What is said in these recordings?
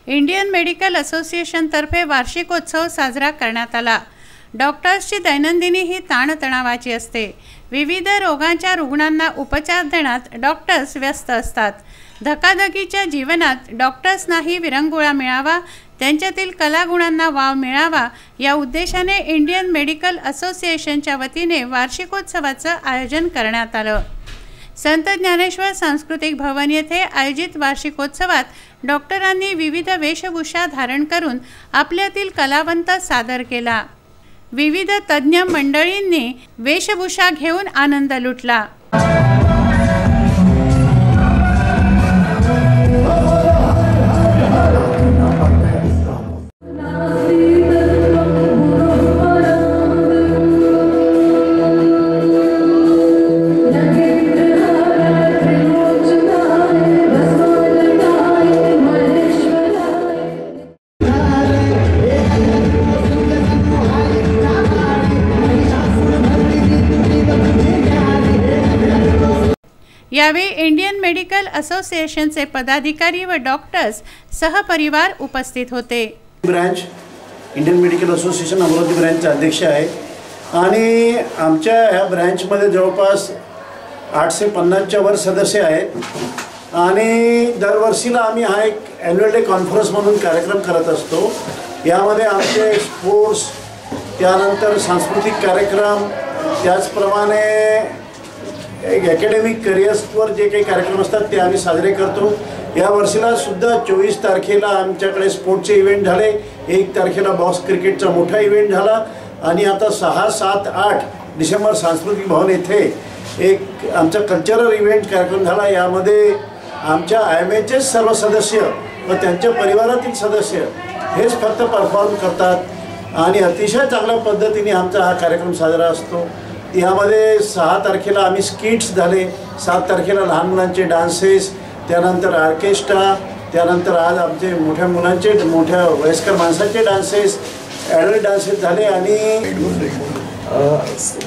Indian medical असोसिएशनतर्फे वार्षिकोत्सव साजरा करण्यात आला। डॉक्टर्सची दैनंदिनी ही ताणतणावाची असते। विविध रोगांच्या रुग्णांना उपचार देण्यात डॉक्टर्स व्यस्त असतात। धकाधकीच्या जीवनात डॉक्टर्सनाही विरंगुळा मिळावा, त्यांच्यातील कलागुणांना वाव मिळावा या उद्देशाने इंडियन मेडिकल असोसिएशनच्या वतीने वार्षिकोत्सवाचं आयोजन करण्यात आलं। संत ज्ञानेश्वर सांस्कृतिक भवन येथे आयोजित वार्षिकोत्सवात डॉक्टरांनी विविध वेशभूषा धारण करून आपल्यातील कलावंत सादर केला। विविध तज्ञ मंडळींनी वेशभूषा घेऊन आनंद लुटला। यावेळी इंडियन मेडिकल असोसिएशनचे पदाधिकारी व डॉक्टर्स सहपरिवार उपस्थित होते। Branch Indian Medical Association Amravati ब्रांचचे अध्यक्ष आहे आणि आमच्या ह्या ब्रांचमध्ये जवळपास 850च्या वर सदस्य आहेत आणि दरवर्षीला आम्ही हा एक ॲन्युअल डे कॉन्फरन्स म्हणून कार्यक्रम करत असतो। यामध्ये आमचे स्पोर्ट्स, त्यानंतर सांस्कृतिक कार्यक्रम, त्याचप्रमाणे एक अकॅडमिक करिअर्सवर जे काही कार्यक्रम असतात ते आम्ही साजरे करतो। या वर्षीला सुद्धा 24 तारखेला आमच्याकडे स्पोर्ट्सचे इव्हेंट झाले, 1 तारखेला बॉक्स क्रिकेटचा मोठा इव्हेंट झाला आणि आता 6, 7, 8 डिसेंबर सांस्कृतिक भवन येथे एक आमचा कल्चरल इव्हेंट कार्यक्रम झाला। यामध्ये आमच्या IMAचे सर्व सदस्य व त्यांच्या परिवारातील सदस्य हेच फक्त परफॉर्म करतात आणि अतिशय चांगल्या पद्धतीने आमचा हा कार्यक्रम साजरा असतो। यामध्ये 6 तारखेला आम्ही स्किट्स झाले, 7 तारखेला लहान मुलांचे डान्सेस, त्यानंतर ऑर्केस्ट्रा, त्यानंतर आज आमचे मोठ्या मुलांचे, मोठ्या वयस्कर माणसांचे डान्सेस, ॲडल्ट डान्सेस झाले आणि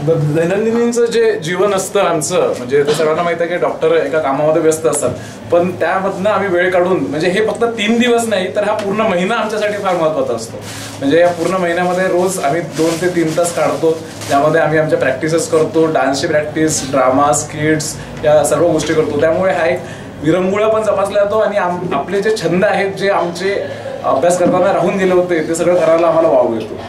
दैनंदिनीचं जे जीवन असतं आमचं, म्हणजे ते सर्वांना माहिती आहे की डॉक्टर एका कामामध्ये व्यस्त असतात, पण त्यामधनं आम्ही वेळ काढून, म्हणजे हे फक्त 3 दिवस नाही तर हा पूर्ण महिना आमच्यासाठी फार महत्त्वाचा असतो। म्हणजे या पूर्ण महिन्यामध्ये रोज आम्ही 2 ते 3 तास काढतो, त्यामध्ये आम्ही आमच्या प्रॅक्टिसेस करतो, डान्सची प्रॅक्टिस, ड्रामा, स्किट्स, या सर्व गोष्टी करतो। त्यामुळे हा एक विरंगुळा पण जपासला जातो आणि आपले जे छंद आहेत, जे आमचे अभ्यास करताना राहून गेले होते, ते सगळं करायला आम्हाला वाव येतो।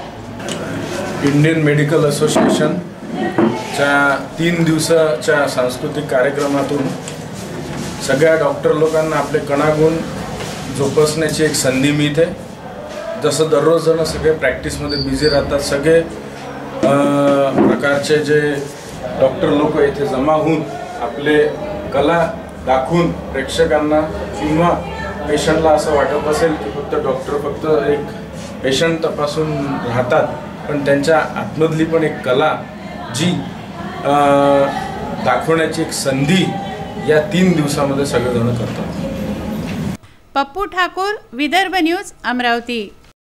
इंडियन मेडिकल असोसिएशनच्या 3 दिवसाच्या सांस्कृतिक कार्यक्रमातून सगळ्या डॉक्टर लोकांना आपले कणागुण जोपासण्याची एक संधी मिळते। जसं दररोज जण सगळे प्रॅक्टिसमध्ये बिझी राहतात, सगळे प्रकारचे जे डॉक्टर लोक इथे जमा होऊन आपले कला दाखवून प्रेक्षकांना किंवा पेशंटला असं वाटत असेल की डॉक्टर फक्त एक पेशंट तपासून राहतात, पण त्यांच्या आतमधली पण एक कला जी दाखवण्याची एक संधी या 3 दिवसामध्ये सगळेजण करतात। पप्पू ठाकूर, विदर्भ न्यूज, अमरावती।